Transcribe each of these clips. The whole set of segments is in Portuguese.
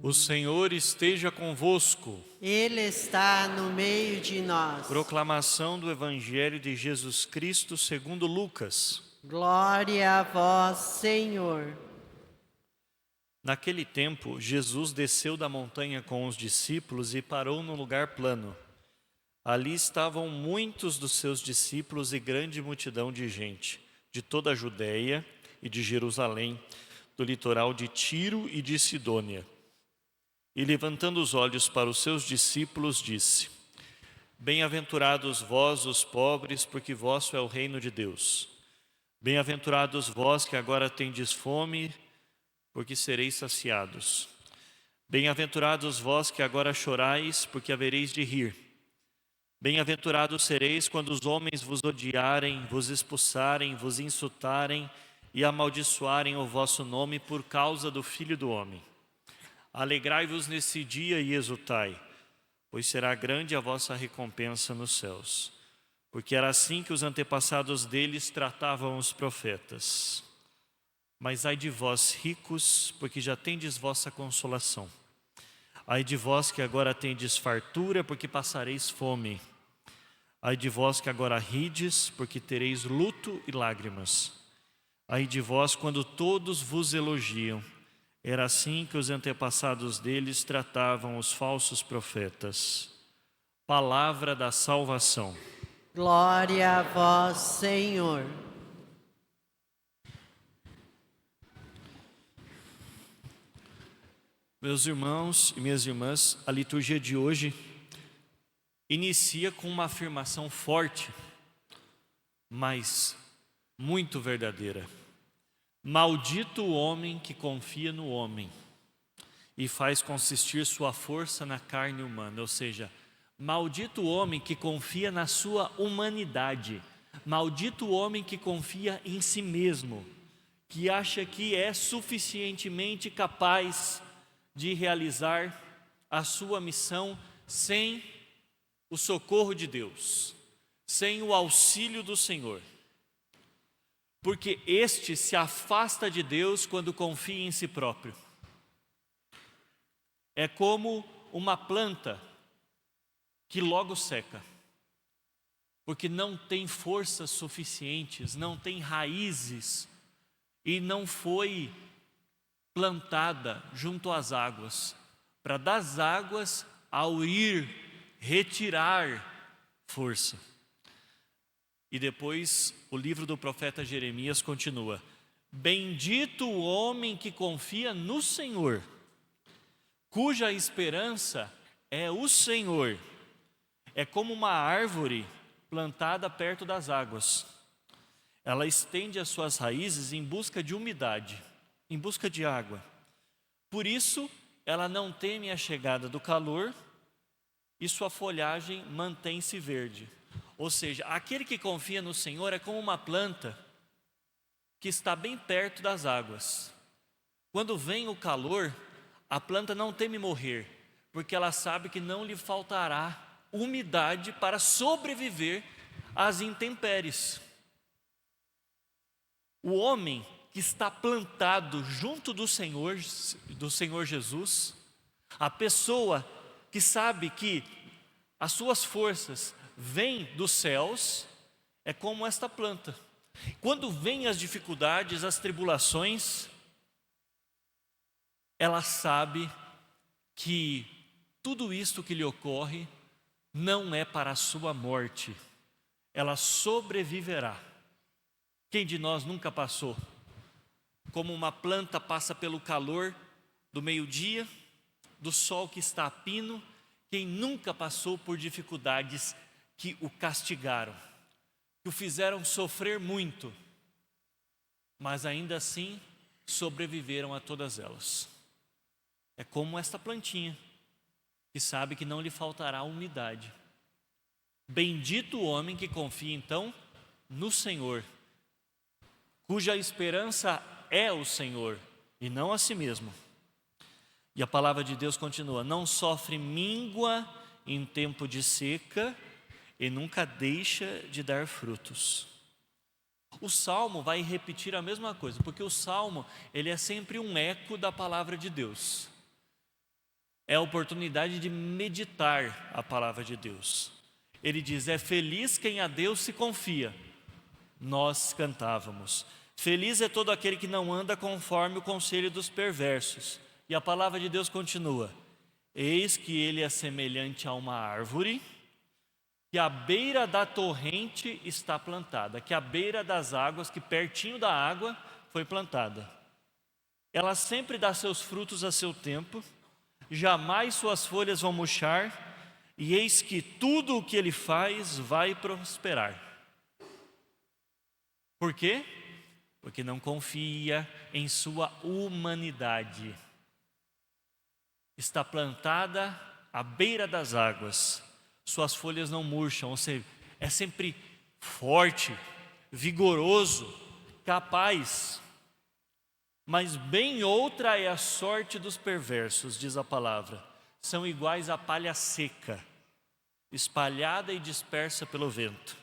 O Senhor esteja convosco. Ele está no meio de nós. Proclamação do Evangelho de Jesus Cristo segundo Lucas. Glória a vós, Senhor. Naquele tempo, Jesus desceu da montanha com os discípulos e parou num lugar plano. Ali estavam muitos dos seus discípulos e grande multidão de gente, de toda a Judéia e de Jerusalém, do litoral de Tiro e de Sidônia. E levantando os olhos para os seus discípulos, disse: Bem-aventurados vós, os pobres, porque vosso é o reino de Deus. Bem-aventurados vós que agora tendes fome, porque sereis saciados. Bem-aventurados vós que agora chorais, porque havereis de rir. Bem-aventurados sereis quando os homens vos odiarem, vos expulsarem, vos insultarem e amaldiçoarem o vosso nome por causa do Filho do Homem. Alegrai-vos nesse dia e exultai, pois será grande a vossa recompensa nos céus. Porque era assim que os antepassados deles tratavam os profetas. Mas ai de vós, ricos, porque já tendes vossa consolação. Ai de vós que agora tendes fartura, porque passareis fome. Ai de vós que agora rides, porque tereis luto e lágrimas. Ai de vós quando todos vos elogiam. Era assim que os antepassados deles tratavam os falsos profetas. Palavra da salvação. Glória a vós, Senhor. Meus irmãos e minhas irmãs, a liturgia de hoje inicia com uma afirmação forte, mas muito verdadeira. Maldito o homem que confia no homem e faz consistir sua força na carne humana. Ou seja, maldito o homem que confia na sua humanidade. Maldito o homem que confia em si mesmo, que acha que é suficientemente capaz de realizar a sua missão sem o socorro de Deus, sem o auxílio do Senhor. Porque este se afasta de Deus quando confia em si próprio. É como uma planta que logo seca, porque não tem forças suficientes, não tem raízes e não foi plantada junto às águas, para das águas ao ir retirar força. E depois o livro do profeta Jeremias continua: Bendito o homem que confia no Senhor, cuja esperança é o Senhor. É como uma árvore plantada perto das águas. Ela estende as suas raízes em busca de umidade, em busca de água. Por isso, ela não teme a chegada do calor e sua folhagem mantém-se verde. Ou seja, aquele que confia no Senhor é como uma planta que está bem perto das águas. Quando vem o calor, a planta não teme morrer, porque ela sabe que não lhe faltará umidade para sobreviver às intempéries. O homem que está plantado junto do Senhor Jesus, a pessoa que sabe que as suas forças vêm dos céus, é como esta planta. Quando vêm as dificuldades, as tribulações, ela sabe que tudo isto que lhe ocorre não é para a sua morte, ela sobreviverá. Quem de nós nunca passou? Como uma planta passa pelo calor do meio-dia, do sol que está a pino, quem nunca passou por dificuldades que o castigaram, que o fizeram sofrer muito, mas ainda assim sobreviveram a todas elas. É como esta plantinha, que sabe que não lhe faltará umidade. Bendito o homem que confia então no Senhor, cuja esperança é o Senhor e não a si mesmo. E a palavra de Deus continua: não sofre míngua em tempo de seca e nunca deixa de dar frutos. O Salmo vai repetir a mesma coisa, porque o Salmo ele é sempre um eco da palavra de Deus. é a oportunidade de meditar a palavra de Deus. Ele diz: é feliz quem a Deus se confia. Nós cantávamos: feliz é todo aquele que não anda conforme o conselho dos perversos. E a palavra de Deus continua: eis que ele é semelhante a uma árvore que à beira da torrente está plantada, que à beira das águas, que pertinho da água foi plantada. Ela sempre dá seus frutos a seu tempo, jamais suas folhas vão murchar, e eis que tudo o que ele faz vai prosperar. Por quê? Porque não confia em sua humanidade. Está plantada à beira das águas, suas folhas não murcham, ou seja, é sempre forte, vigoroso, capaz. Mas bem outra é a sorte dos perversos, diz a palavra. São iguais à palha seca, espalhada e dispersa pelo vento.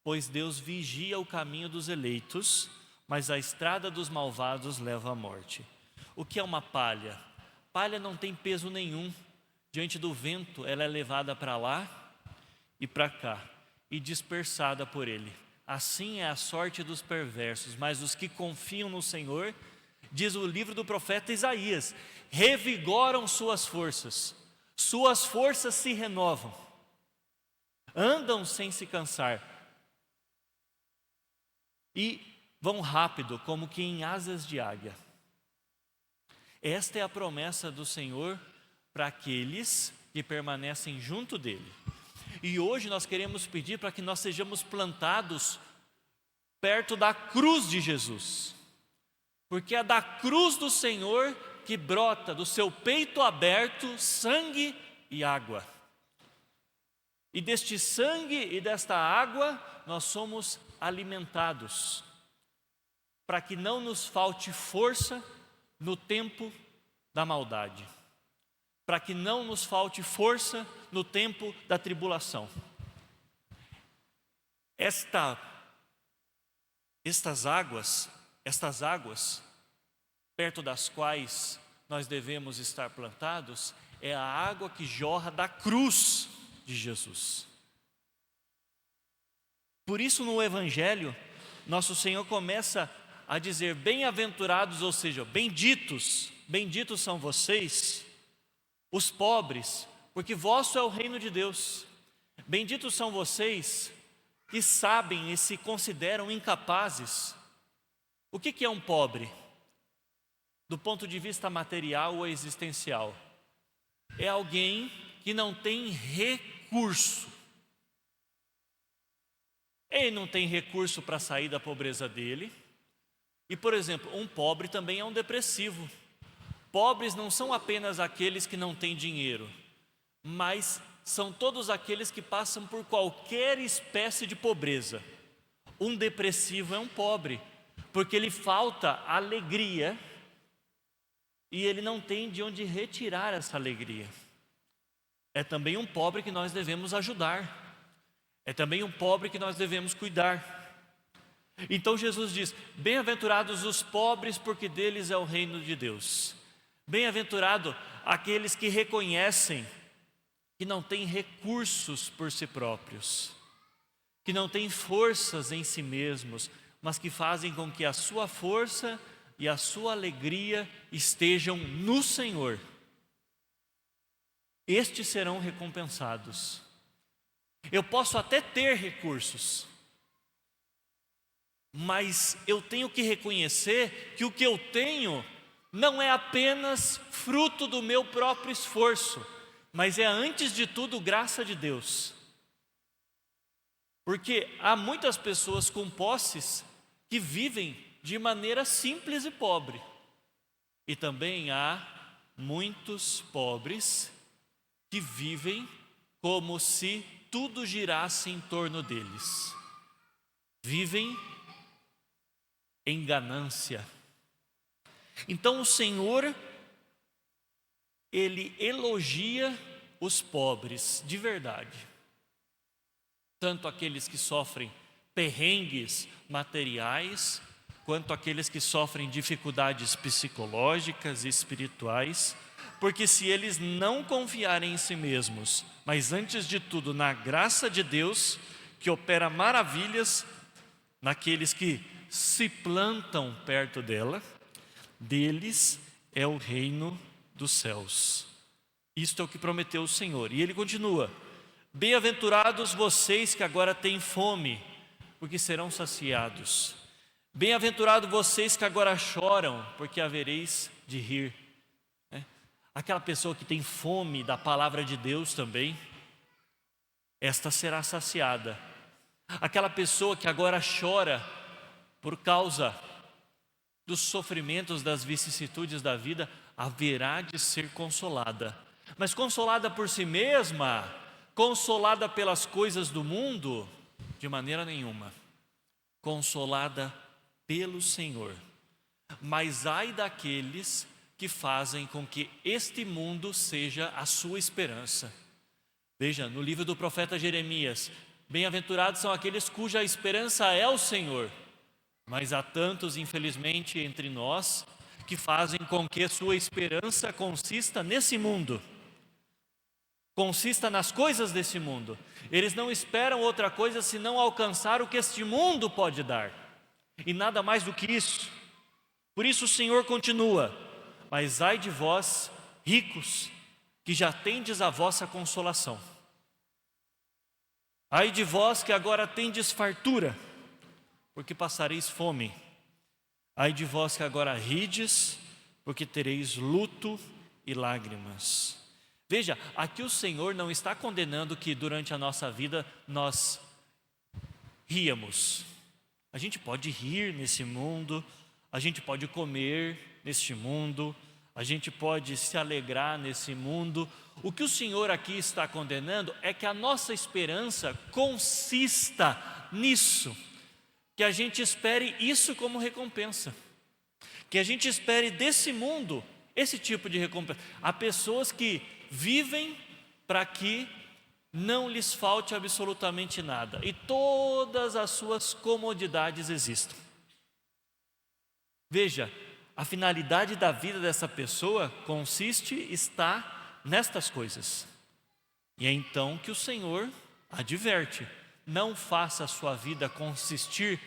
Pois Deus vigia o caminho dos eleitos, mas a estrada dos malvados leva à morte. O que é uma palha? Palha não tem peso nenhum. Diante do vento, ela é levada para lá e para cá, e dispersada por ele. Assim é a sorte dos perversos, mas os que confiam no Senhor, diz o livro do profeta Isaías, revigoram suas forças se renovam, andam sem se cansar, e vão rápido, como que em asas de águia. Esta é a promessa do Senhor para aqueles que permanecem junto dele. E hoje nós queremos pedir para que nós sejamos plantados perto da cruz de Jesus, porque é da cruz do Senhor que brota do seu peito aberto sangue e água. E deste sangue e desta água nós somos alimentados, para que não nos falte força no tempo da maldade, para que não nos falte força no tempo da tribulação. Estas águas, perto das quais nós devemos estar plantados, é a água que jorra da cruz de Jesus. Por isso, no Evangelho, nosso Senhor começa a dizer: bem-aventurados, ou seja, benditos são vocês, os pobres, porque vosso é o reino de Deus. Benditos são vocês que sabem e se consideram incapazes. O que é um pobre? Do ponto de vista material ou existencial, é alguém que não tem recurso. Ele não tem recurso para sair da pobreza dele. E, por exemplo, um pobre também é um depressivo. Pobres não são apenas aqueles que não têm dinheiro, mas são todos aqueles que passam por qualquer espécie de pobreza. Um depressivo é um pobre, porque lhe falta alegria e ele não tem de onde retirar essa alegria. É também um pobre que nós devemos ajudar. É também um pobre que nós devemos cuidar. Então Jesus diz: bem-aventurados os pobres, porque deles é o reino de Deus. Bem-aventurado aqueles que reconhecem que não têm recursos por si próprios, que não têm forças em si mesmos, mas que fazem com que a sua força e a sua alegria estejam no Senhor. Estes serão recompensados. Eu posso até ter recursos, mas eu tenho que reconhecer que o que eu tenho não é apenas fruto do meu próprio esforço, mas é antes de tudo graça de Deus. Porque há muitas pessoas com posses que vivem de maneira simples e pobre. E também há muitos pobres que vivem como se tudo girasse em torno deles. Vivem em ganância. Então o Senhor, Ele elogia os pobres de verdade. Tanto aqueles que sofrem perrengues materiais, quanto àqueles que sofrem dificuldades psicológicas e espirituais, porque se eles não confiarem em si mesmos, mas antes de tudo na graça de Deus, que opera maravilhas naqueles que se plantam perto dela, deles é o reino dos céus. Isto é o que prometeu o Senhor. E ele continua: bem-aventurados vocês que agora têm fome, porque serão saciados. Bem-aventurados vocês que agora choram, porque havereis de rir. Aquela pessoa que tem fome da palavra de Deus também, esta será saciada. Aquela pessoa que agora chora por causa dos sofrimentos, das vicissitudes da vida, haverá de ser consolada. Mas consolada por si mesma, consolada pelas coisas do mundo, de maneira nenhuma. Consolada pelo Senhor. Mas ai daqueles que fazem com que este mundo seja a sua esperança. Veja, no livro do profeta Jeremias: bem-aventurados são aqueles cuja esperança é o Senhor. Mas há tantos, infelizmente, entre nós, que fazem com que sua esperança consista nesse mundo, consista nas coisas desse mundo. Eles não esperam outra coisa senão alcançar o que este mundo pode dar, e nada mais do que isso. Por isso o Senhor continua: mas ai de vós, ricos, que já tendes a vossa consolação. Ai de vós que agora tendes fartura, porque passareis fome. Ai de vós que agora rides, porque tereis luto e lágrimas. Veja, aqui o Senhor não está condenando que durante a nossa vida nós ríamos. A gente pode rir nesse mundo, a gente pode comer neste mundo, a gente pode se alegrar nesse mundo. O que o Senhor aqui está condenando é que a nossa esperança consista nisso, que a gente espere isso como recompensa, que a gente espere desse mundo esse tipo de recompensa. Há pessoas que vivem para que não lhes falte absolutamente nada e todas as suas comodidades existam. Veja, a finalidade da vida dessa pessoa está nestas coisas. E é então que o Senhor adverte: não faça a sua vida consistir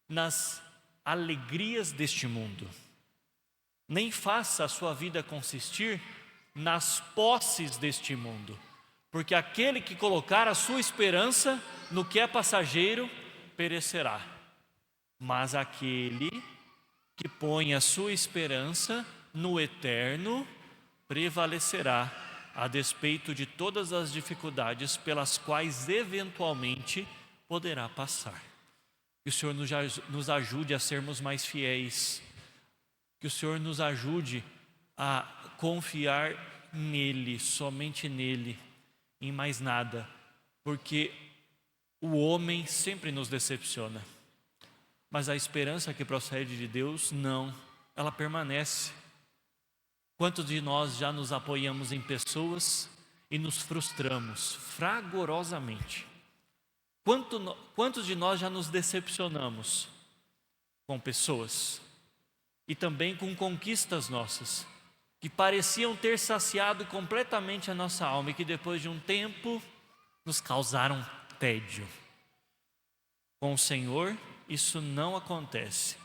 nas alegrias deste mundo, nem faça a sua vida consistir nas posses deste mundo, porque aquele que colocar a sua esperança no que é passageiro perecerá, mas aquele que põe a sua esperança no eterno prevalecerá, a despeito de todas as dificuldades pelas quais eventualmente poderá passar. Que o Senhor nos ajude a sermos mais fiéis, que o Senhor nos ajude a confiar nele, somente nele, em mais nada, porque o homem sempre nos decepciona, mas a esperança que procede de Deus, não, ela permanece. Quantos de nós já nos apoiamos em pessoas e nos frustramos fragorosamente? Quantos de nós já nos decepcionamos com pessoas e também com conquistas nossas, que pareciam ter saciado completamente a nossa alma e que depois de um tempo nos causaram tédio? Com o Senhor isso não acontece,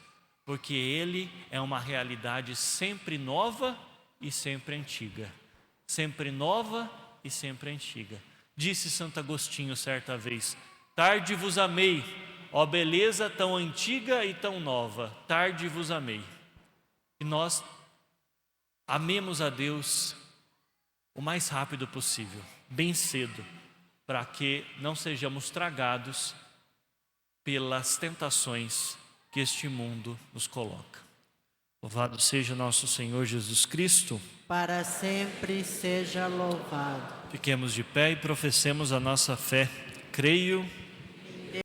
porque Ele é uma realidade sempre nova e sempre antiga. Sempre nova e sempre antiga. Disse Santo Agostinho certa vez: tarde vos amei, ó beleza tão antiga e tão nova, tarde vos amei. E nós amemos a Deus o mais rápido possível, bem cedo, para que não sejamos tragados pelas tentações que este mundo nos coloca. Louvado seja nosso Senhor Jesus Cristo. Para sempre seja louvado. Fiquemos de pé e professemos a nossa fé. Creio